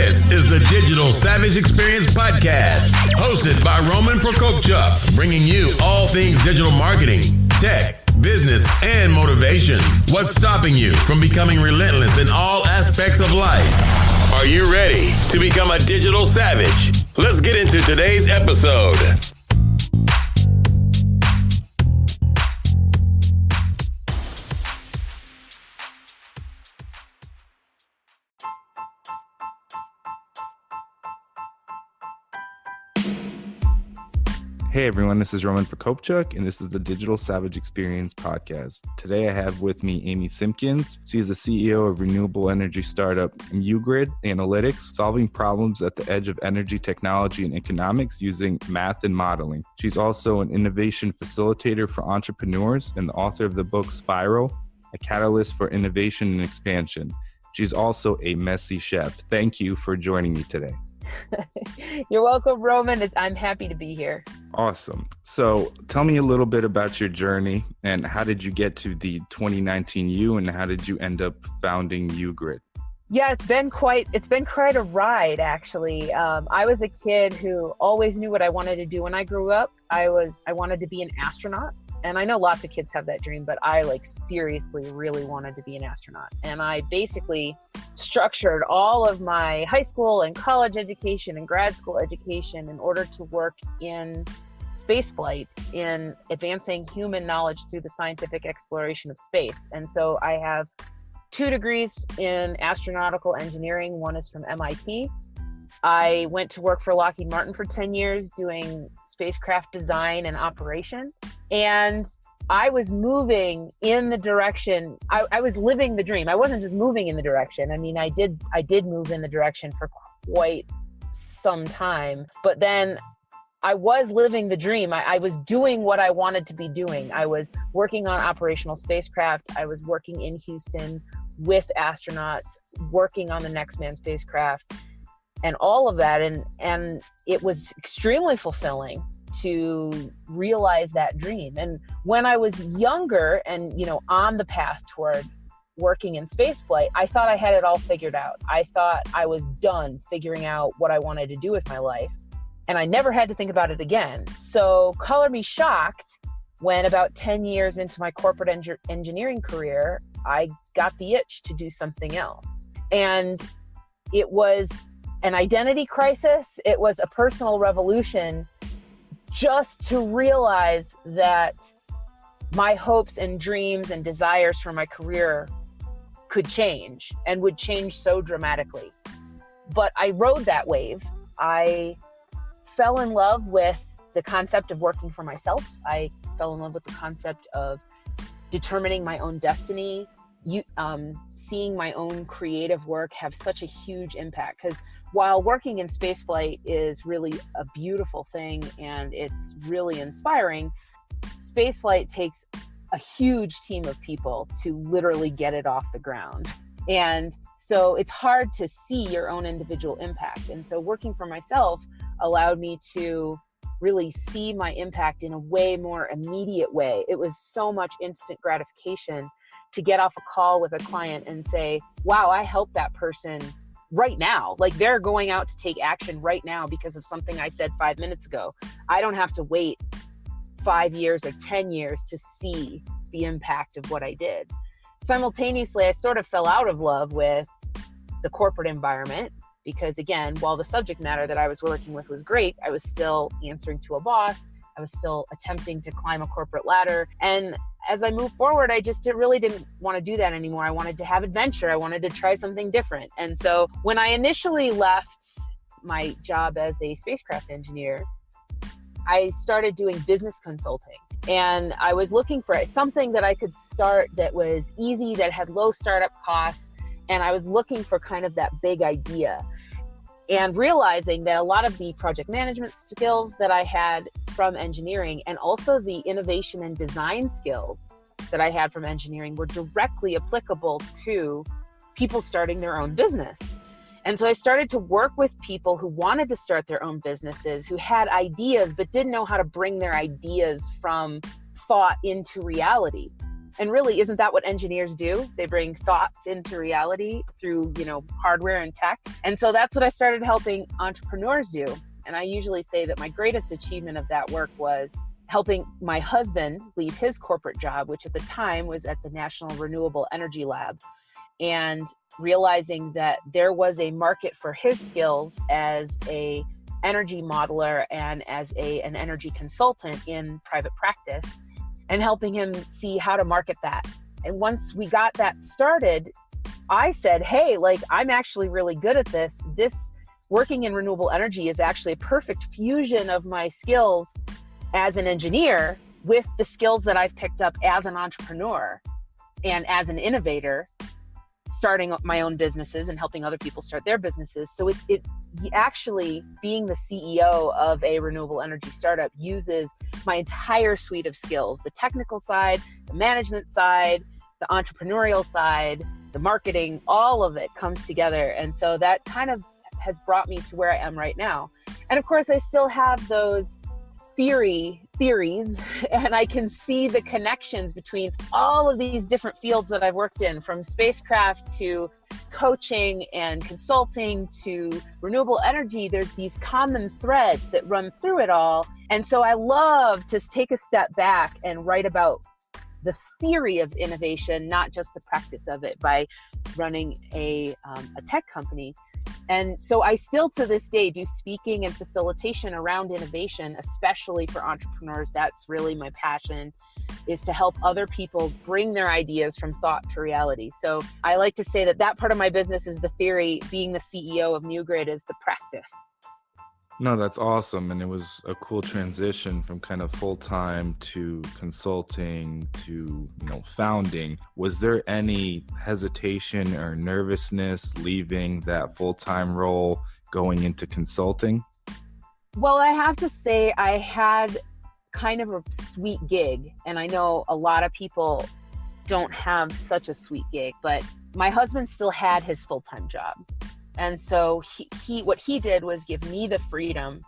This is the Digital Savage Experience Podcast, hosted by Roman Prokopchuk, bringing you all things digital marketing, tech, business, and motivation. What's stopping you from becoming relentless in all aspects of life? Are you ready to become a digital savage? Let's get into today's episode. Hey everyone, this is Roman Prokopchuk, and this is the Digital Savage Experience Podcast. Today I have with me Amy Simpkins. She's the CEO of renewable energy startup muGrid Analytics, solving problems at the edge of energy technology and economics using math and modeling. She's also an innovation facilitator for entrepreneurs and the author of the book Spiral, a catalyst for innovation and expansion. She's also a messy chef. Thank you for joining me today. You're welcome, Roman. I'm happy to be here. Awesome. So tell me a little bit about your journey and how did you get to the 2019 you and how did you end up founding muGrid? Yeah, it's been quite a ride, actually. I was a kid who always knew what I wanted to do when I grew up. I wanted to be an astronaut. And I know lots of kids have that dream, but I seriously really wanted to be an astronaut. And I basically structured all of my high school and college education and grad school education in order to work in spaceflight, in advancing human knowledge through the scientific exploration of space. And so I have 2 degrees in astronautical engineering. One is from MIT. I went to work for Lockheed Martin for 10 years doing spacecraft design and operation. And I was moving in the direction, I was living the dream. I wasn't just moving in the direction. I mean, I did move in the direction for quite some time, but then I was living the dream. I was doing what I wanted to be doing. I was working on operational spacecraft. I was working in Houston with astronauts, working on the next manned spacecraft and all of that. And it was extremely fulfilling to realize that dream. And when I was younger and, on the path toward working in spaceflight, I thought I had it all figured out. I thought I was done figuring out what I wanted to do with my life. And I never had to think about it again. So color me shocked when about 10 years into my corporate engineering career, I got the itch to do something else. And it was an identity crisis. It was a personal revolution just to realize that my hopes and dreams and desires for my career could change and would change so dramatically. But I rode that wave. I fell in love with the concept of working for myself. I fell in love with the concept of determining my own destiny, seeing my own creative work have such a huge impact. Because while working in spaceflight is really a beautiful thing and it's really inspiring, spaceflight takes a huge team of people to literally get it off the ground. And so it's hard to see your own individual impact. And so working for myself allowed me to really see my impact in a way more immediate way. It was so much instant gratification to get off a call with a client and say, wow, I helped that person right now. They're going out to take action right now because of something I said 5 minutes ago. I don't have to wait 5 years or 10 years to see the impact of what I did. Simultaneously, I sort of fell out of love with the corporate environment because, again, while the subject matter that I was working with was great, I was still answering to a boss. I was still attempting to climb a corporate ladder. And as I moved forward, I just really didn't want to do that anymore. I wanted to have adventure. I wanted to try something different. And so when I initially left my job as a spacecraft engineer, I started doing business consulting. And I was looking for something that I could start that was easy, that had low startup costs. And I was looking for kind of that big idea. And realizing that a lot of the project management skills that I had from engineering and also the innovation and design skills that I had from engineering were directly applicable to people starting their own business. And so I started to work with people who wanted to start their own businesses, who had ideas but didn't know how to bring their ideas from thought into reality. And really, isn't that what engineers do? They bring thoughts into reality through, hardware and tech. And so that's what I started helping entrepreneurs do. And I usually say that my greatest achievement of that work was helping my husband leave his corporate job, which at the time was at the National Renewable Energy Lab, and realizing that there was a market for his skills as a energy modeler and as an energy consultant in private practice, and helping him see how to market that. And once we got that started, I said, hey, I'm actually really good at this. This working in renewable energy is actually a perfect fusion of my skills as an engineer with the skills that I've picked up as an entrepreneur and as an innovator, starting up my own businesses and helping other people start their businesses. So it actually, being the CEO of a renewable energy startup, uses my entire suite of skills: the technical side, the management side, the entrepreneurial side, the marketing, all of it comes together. And so that kind of has brought me to where I am right now. And of course, I still have those theories, and I can see the connections between all of these different fields that I've worked in, from spacecraft to coaching and consulting to renewable energy. There's these common threads that run through it all. And so I love to take a step back and write about the theory of innovation, not just the practice of it, by running a tech company. And so I still to this day do speaking and facilitation around innovation, especially for entrepreneurs. That's really my passion, is to help other people bring their ideas from thought to reality. So I like to say that part of my business is the theory. Being the CEO of muGrid is the practice. No, that's awesome. And it was a cool transition from kind of full-time to consulting to, founding. Was there any hesitation or nervousness leaving that full-time role going into consulting? Well, I have to say I had kind of a sweet gig, and I know a lot of people don't have such a sweet gig, but my husband still had his full-time job. And so he what he did was give me the freedom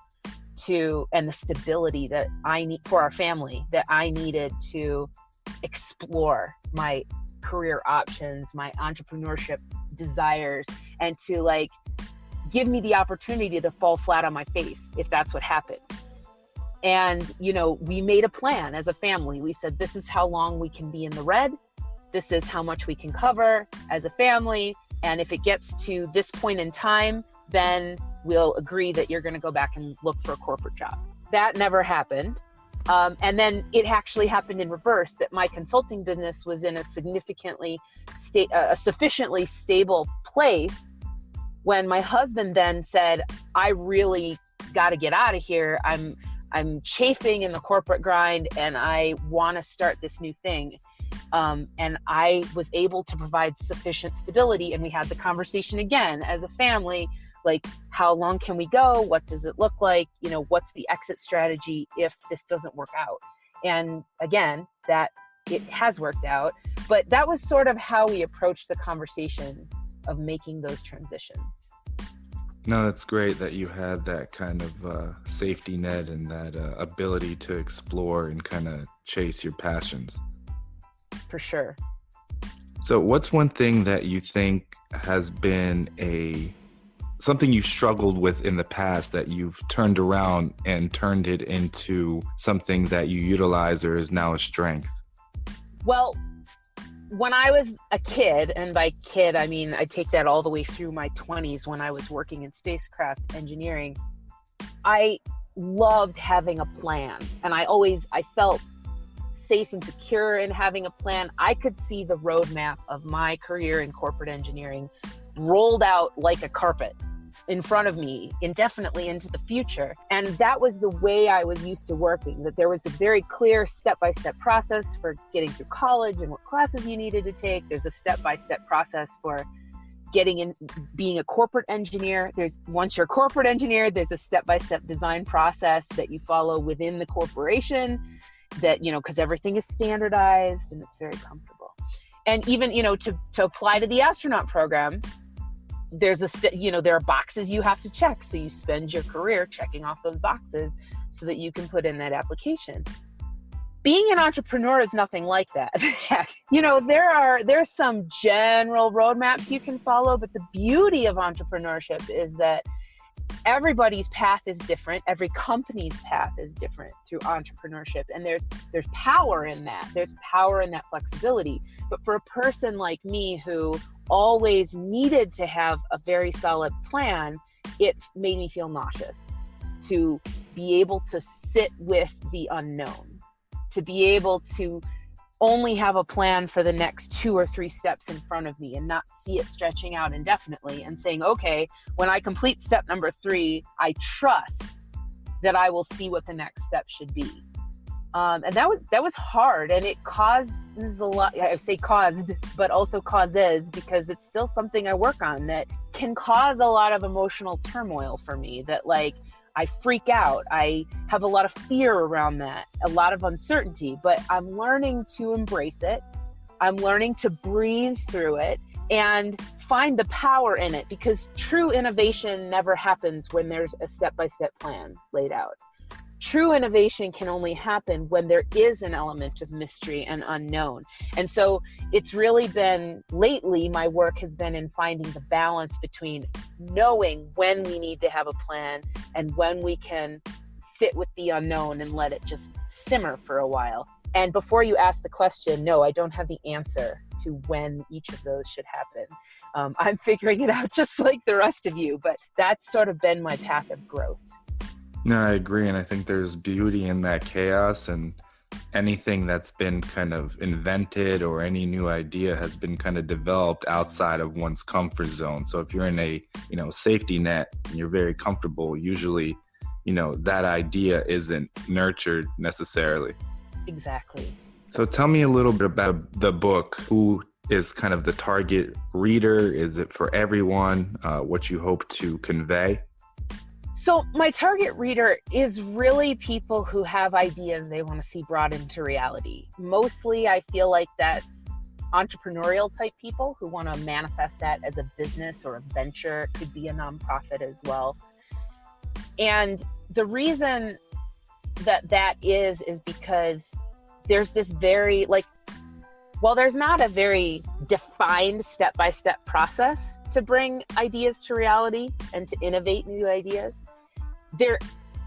and the stability that I need for our family, that I needed to explore my career options, my entrepreneurship desires, and to give me the opportunity to fall flat on my face if that's what happened. And, we made a plan as a family. We said, this is how long we can be in the red. This is how much we can cover as a family. And if it gets to this point in time, then we'll agree that you're going to go back and look for a corporate job. That never happened. And then it actually happened in reverse, that my consulting business was in a sufficiently stable place when my husband then said, I really got to get out of here. I'm chafing in the corporate grind and I want to start this new thing. And I was able to provide sufficient stability, and we had the conversation again as a family, how long can we go? What does it look like? What's the exit strategy if this doesn't work out? And again, that it has worked out, but that was sort of how we approached the conversation of making those transitions. No, that's great that you had that kind of safety net and that ability to explore and kind of chase your passions. For sure. So what's one thing that you think has been something you struggled with in the past that you've turned around and turned it into something that you utilize or is now a strength? Well, when I was a kid, and by kid, I mean, I take that all the way through my 20s when I was working in spacecraft engineering, I loved having a plan. And I felt safe and secure in having a plan. I could see the roadmap of my career in corporate engineering rolled out like a carpet in front of me indefinitely into the future. And that was the way I was used to working, that there was a very clear step-by-step process for getting through college and what classes you needed to take. There's a step-by-step process for getting in, being a corporate engineer. Once you're a corporate engineer, there's a step-by-step design process that you follow within the corporation, that, because everything is standardized and it's very comfortable. And even, to apply to the astronaut program, there's there are boxes you have to check. So you spend your career checking off those boxes so that you can put in that application. being an entrepreneur is nothing like that. There's some general roadmaps you can follow, but the beauty of entrepreneurship is that everybody's path is different. Every company's path is different through entrepreneurship. And there's power in that. There's power in that flexibility. But for a person like me who always needed to have a very solid plan, it made me feel nauseous to be able to sit with the unknown, to be able to only have a plan for the next 2 or 3 steps in front of me and not see it stretching out indefinitely and saying, okay, when I complete step number 3, I trust that I will see what the next step should be. And that was hard, and it causes a lot. I say caused, but also causes, because it's still something I work on that can cause a lot of emotional turmoil for me, that like, I freak out. I have a lot of fear around that, a lot of uncertainty, but I'm learning to embrace it. I'm learning to breathe through it and find the power in it, because true innovation never happens when there's a step-by-step plan laid out. True innovation can only happen when there is an element of mystery and unknown. And so it's really been, lately, my work has been in finding the balance between knowing when we need to have a plan and when we can sit with the unknown and let it just simmer for a while. And before you ask the question, no, I don't have the answer to when each of those should happen. I'm figuring it out just like the rest of you, but that's sort of been my path of growth. No, I agree. And I think there's beauty in that chaos, and anything that's been kind of invented or any new idea has been kind of developed outside of one's comfort zone. So if you're in a, safety net and you're very comfortable, usually, that idea isn't nurtured necessarily. Exactly. So tell me a little bit about the book. Who is kind of the target reader? Is it for everyone? What you hope to convey? So my target reader is really people who have ideas they want to see brought into reality. Mostly, I feel like that's entrepreneurial type people who want to manifest that as a business or a venture. It could be a nonprofit as well. And the reason that is because there's this very, while there's not a very defined step-by-step process to bring ideas to reality and to innovate new ideas, there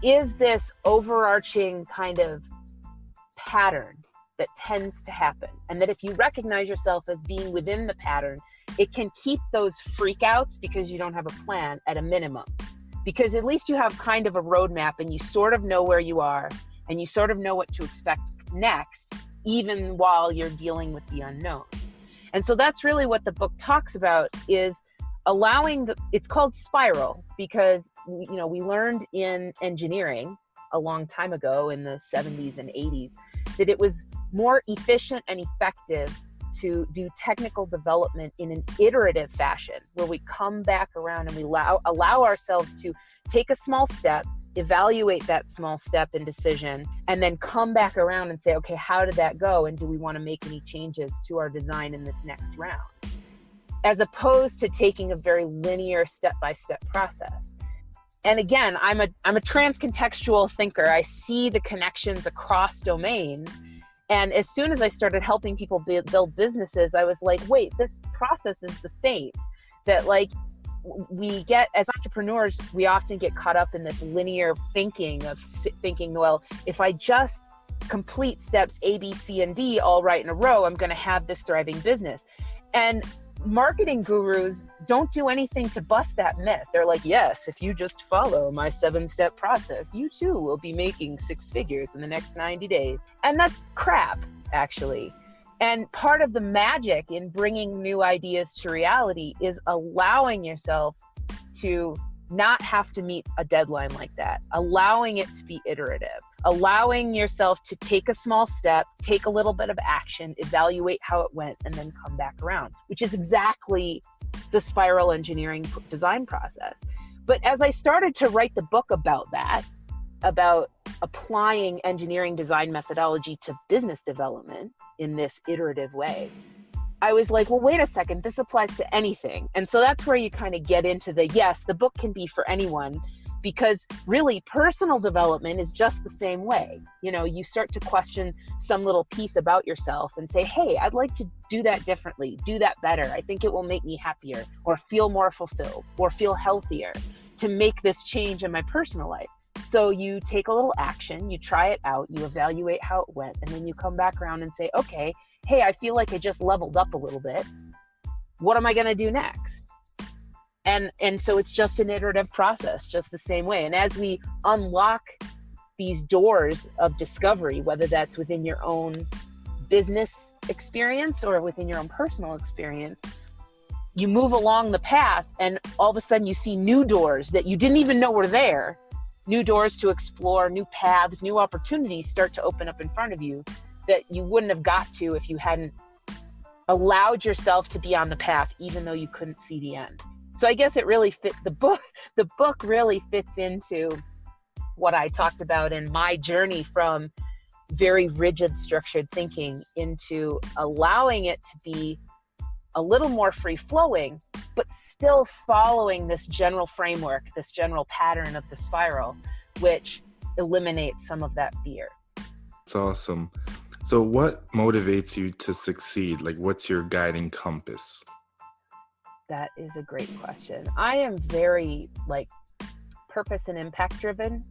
is this overarching kind of pattern that tends to happen. And that if you recognize yourself as being within the pattern, it can keep those freakouts, because you don't have a plan, at a minimum. Because at least you have kind of a roadmap and you sort of know where you are and you sort of know what to expect next, even while you're dealing with the unknown. And so that's really what the book talks about, is allowing it's called spiral, because we learned in engineering a long time ago in the 70s and 80s that it was more efficient and effective to do technical development in an iterative fashion, where we come back around and we allow ourselves to take a small step, evaluate that small step and decision, and then come back around and say, okay, how did that go? And do we want to make any changes to our design in this next round? As opposed to taking a very linear step-by-step process. And again, I'm a trans-contextual thinker. I see the connections across domains. And as soon as I started helping people build businesses, I was like, wait, this process is the same. That we get, as entrepreneurs, we often get caught up in this linear thinking of thinking, well, if I just complete steps A, B, C, and D all right in a row, I'm going to have this thriving business. And marketing gurus don't do anything to bust that myth. They're like, yes, if you just follow my 7-step process, you too will be making 6 figures in the next 90 days. And that's crap, actually. And part of the magic in bringing new ideas to reality is allowing yourself to not have to meet a deadline like that, allowing it to be iterative, allowing yourself to take a small step, take a little bit of action, evaluate how it went, and then come back around, which is exactly the spiral engineering design process. But as I started to write the book about that, about applying engineering design methodology to business development in this iterative way, I was like, well, wait a second, this applies to anything. And so that's where you kind of get into yes, the book can be for anyone, because really personal development is just the same way. You start to question some little piece about yourself and say, hey, I'd like to do that differently, do that better. I think it will make me happier or feel more fulfilled or feel healthier to make this change in my personal life. So you take a little action, you try it out, you evaluate how it went, and then you come back around and say, okay, hey, I feel like I just leveled up a little bit. What am I going to do next? And so it's just an iterative process, just the same way. And as we unlock these doors of discovery, whether that's within your own business experience or within your own personal experience, you move along the path and all of a sudden you see new doors that you didn't even know were there, new doors to explore, new paths, new opportunities start to open up in front of you that you wouldn't have got to if you hadn't allowed yourself to be on the path, even though you couldn't see the end. So I guess it really fit the book. The book really fits into what I talked about in my journey from very rigid, structured thinking into allowing it to be a little more free flowing, but still following this general framework, this general pattern of the spiral, which eliminates some of that fear. It's awesome. So what motivates you to succeed? Like, what's your guiding compass? That is a great question. I am very purpose and impact driven.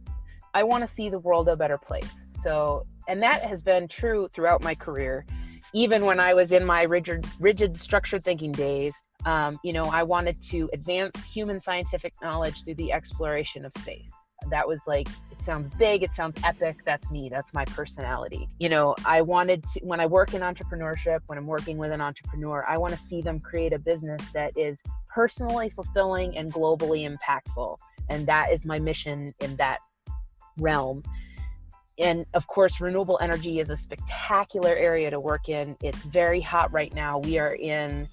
I want to see the world a better place. So, and that has been true throughout my career. Even when I was in my rigid structured thinking days, I wanted to advance human scientific knowledge through the exploration of space. That was it sounds big, it sounds epic. That's me, that's my personality. I wanted to, when I work in entrepreneurship, when I'm working with an entrepreneur, I want to see them create a business that is personally fulfilling and globally impactful. And that is my mission in that realm. And of course, renewable energy is a spectacular area to work in. It's very hot right now. We are in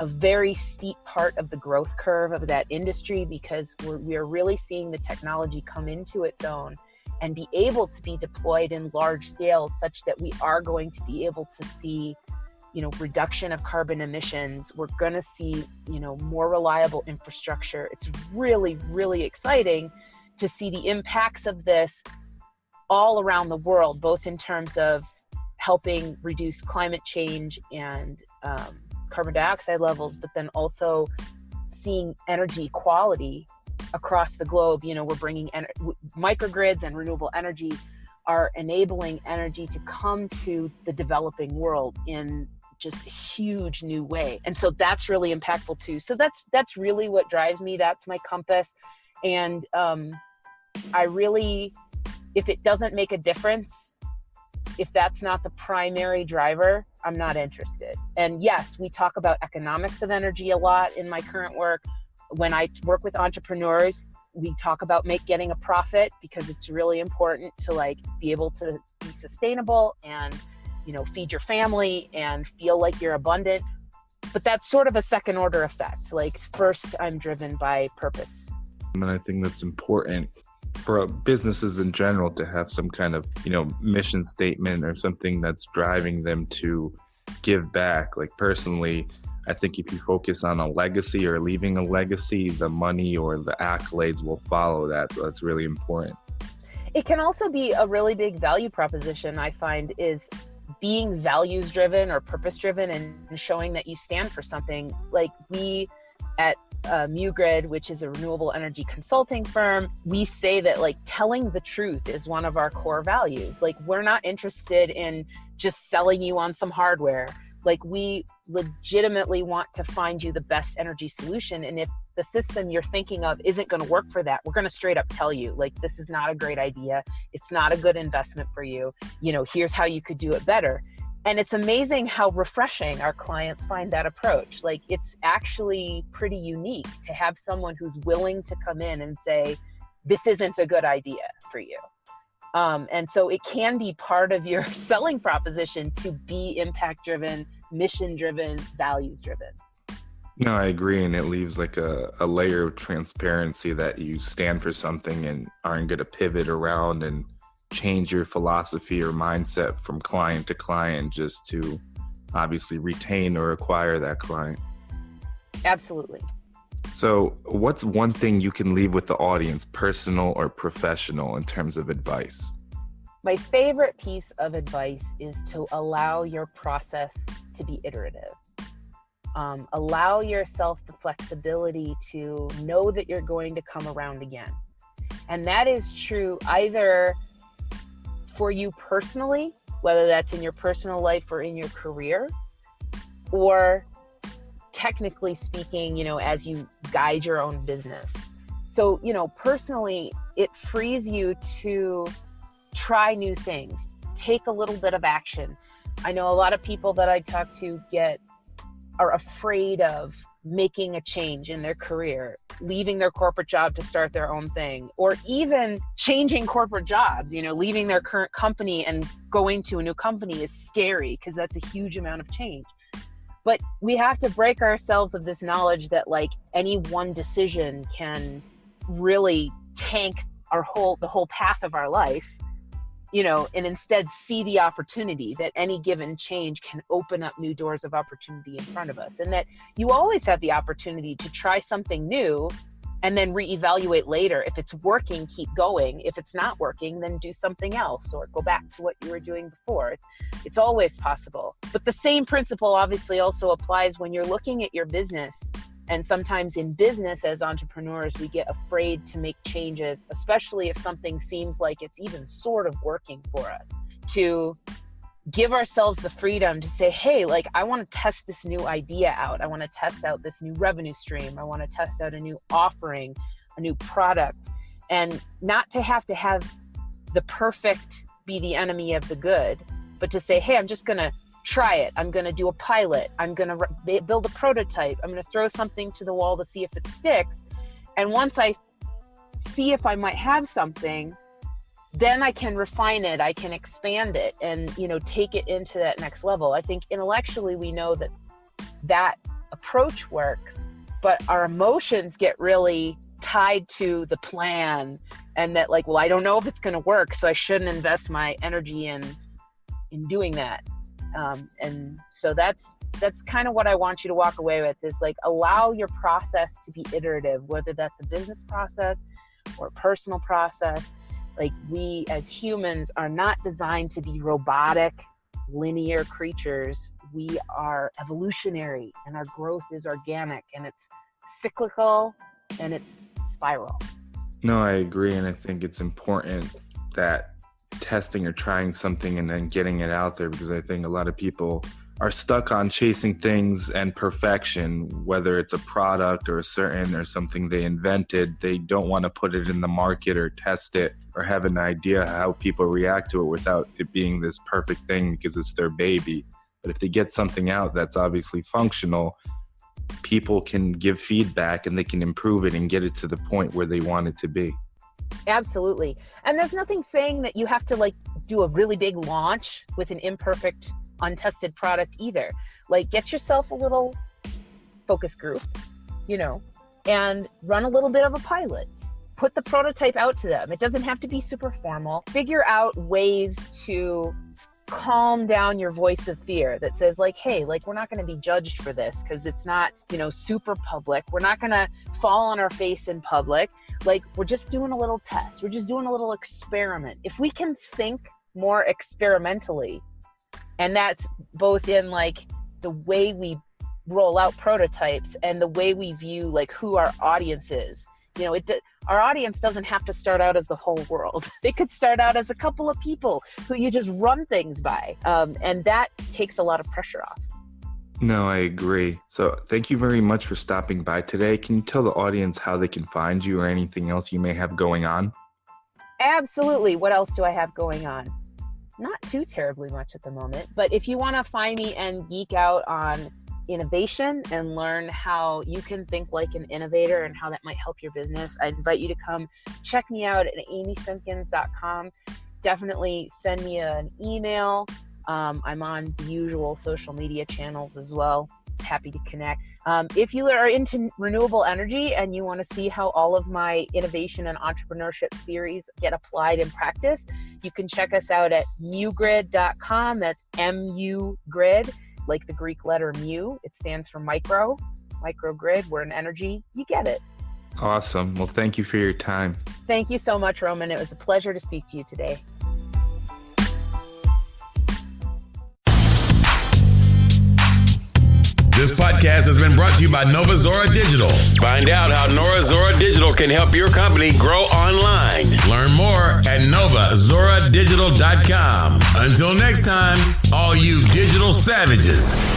a very steep part of the growth curve of that industry because we are really seeing the technology come into its own and be able to be deployed in large scales such that we are going to be able to see, reduction of carbon emissions. We're going to see, more reliable infrastructure. It's really, really exciting to see the impacts of this all around the world, both in terms of helping reduce climate change and carbon dioxide levels, but then also seeing energy equality across the globe. We're bringing microgrids and renewable energy are enabling energy to come to the developing world in just a huge new way. And so that's really impactful too. So that's really what drives me. That's my compass. And I really, if it doesn't make a difference, if that's not the primary driver, I'm not interested. And yes, we talk about economics of energy a lot in my current work. When I work with entrepreneurs, we talk about getting a profit because it's really important to be able to be sustainable and, feed your family and feel like you're abundant. But that's sort of a second order effect. First, I'm driven by purpose. And I think that's important for businesses in general to have some kind of, mission statement or something that's driving them to give back. Personally, I think if you focus on a legacy or leaving a legacy, the money or the accolades will follow that. So that's really important. It can also be a really big value proposition, I find, is being values driven or purpose driven and showing that you stand for something. We at muGrid, which is a renewable energy consulting firm, we say that telling the truth is one of our core values. We're not interested in just selling you on some hardware. We legitimately want to find you the best energy solution. And if the system you're thinking of isn't going to work for that, we're going to straight up tell you, this is not a great idea. It's not a good investment for you. Here's how you could do it better. And it's amazing how refreshing our clients find that approach. It's actually pretty unique to have someone who's willing to come in and say, this isn't a good idea for you. And so it can be part of your selling proposition to be impact-driven, mission-driven, values-driven. No, I agree. And it leaves a layer of transparency that you stand for something and aren't going to pivot around and change your philosophy or mindset from client to client just to obviously retain or acquire that client. Absolutely. So what's one thing you can leave with the audience, personal or professional, in terms of advice? My favorite piece of advice is to allow your process to be iterative. Allow yourself the flexibility to know that you're going to come around again. And that is true either for you personally, whether that's in your personal life or in your career, or technically speaking, as you guide your own business. So, personally, it frees you to try new things, take a little bit of action. I know a lot of people that I talk to are afraid of making a change in their career, leaving their corporate job to start their own thing, or even changing corporate jobs, leaving their current company and going to a new company is scary because that's a huge amount of change. But we have to break ourselves of this knowledge that any one decision can really tank the whole path of our life, and instead see the opportunity that any given change can open up new doors of opportunity in front of us. And that you always have the opportunity to try something new and then reevaluate later. If it's working, keep going. If it's not working, then do something else or go back to what you were doing before. It's always possible. But the same principle obviously also applies when you're looking at your business. And sometimes in business as entrepreneurs, we get afraid to make changes, especially if something seems like it's even sort of working for us, to give ourselves the freedom to say, hey, I want to test this new idea out. I want to test out this new revenue stream. I want to test out a new offering, a new product, and not to have the perfect be the enemy of the good, but to say, hey, I'm just going to try it. I'm going to do a pilot. I'm going to build a prototype. I'm going to throw something to the wall to see if it sticks. And once I see if I might have something, then I can refine it. I can expand it and, take it into that next level. I think intellectually we know that approach works, but our emotions get really tied to the plan and that I don't know if it's going to work, so I shouldn't invest my energy in doing that. And so that's kind of what I want you to walk away with is allow your process to be iterative, whether that's a business process or a personal process. We as humans are not designed to be robotic, linear creatures. We are evolutionary and our growth is organic and it's cyclical and it's spiral. No, I agree. And I think it's important that testing or trying something and then getting it out there, because I think a lot of people are stuck on chasing things and perfection, whether it's a product or something they invented. They don't want to put it in the market or test it or have an idea how people react to it without it being this perfect thing because it's their baby. But if they get something out that's obviously functional, people can give feedback and they can improve it and get it to the point where they want it to be. Absolutely. And there's nothing saying that you have to do a really big launch with an imperfect, untested product either. Get yourself a little focus group, and run a little bit of a pilot. Put the prototype out to them. It doesn't have to be super formal. Figure out ways to calm down your voice of fear that says hey, we're not going to be judged for this because it's not, super public. We're not going to fall on our face in public. We're just doing a little test. We're just doing a little experiment. If we can think more experimentally, and that's both in the way we roll out prototypes and the way we view who our audience is. Our audience doesn't have to start out as the whole world. They could start out as a couple of people who you just run things by. And that takes a lot of pressure off. No, I agree. So thank you very much for stopping by today. Can you tell the audience how they can find you or anything else you may have going on? Absolutely. What else do I have going on? Not too terribly much at the moment, but if you want to find me and geek out on innovation and learn how you can think like an innovator and how that might help your business, I invite you to come check me out at amysimpkins.com. Definitely send me an email. I'm on the usual social media channels as well. Happy to connect. If you are into renewable energy and you want to see how all of my innovation and entrepreneurship theories get applied in practice, you can check us out at muGrid.com. That's MUGrid, like the Greek letter mu. It stands for micro. microgrid, we're in energy. You get it. Awesome. Well, thank you for your time. Thank you so much, Roman. It was a pleasure to speak to you today. This podcast has been brought to you by Nova Zora Digital. Find out how Nova Zora Digital can help your company grow online. Learn more at novazoradigital.com. Until next time, all you digital savages.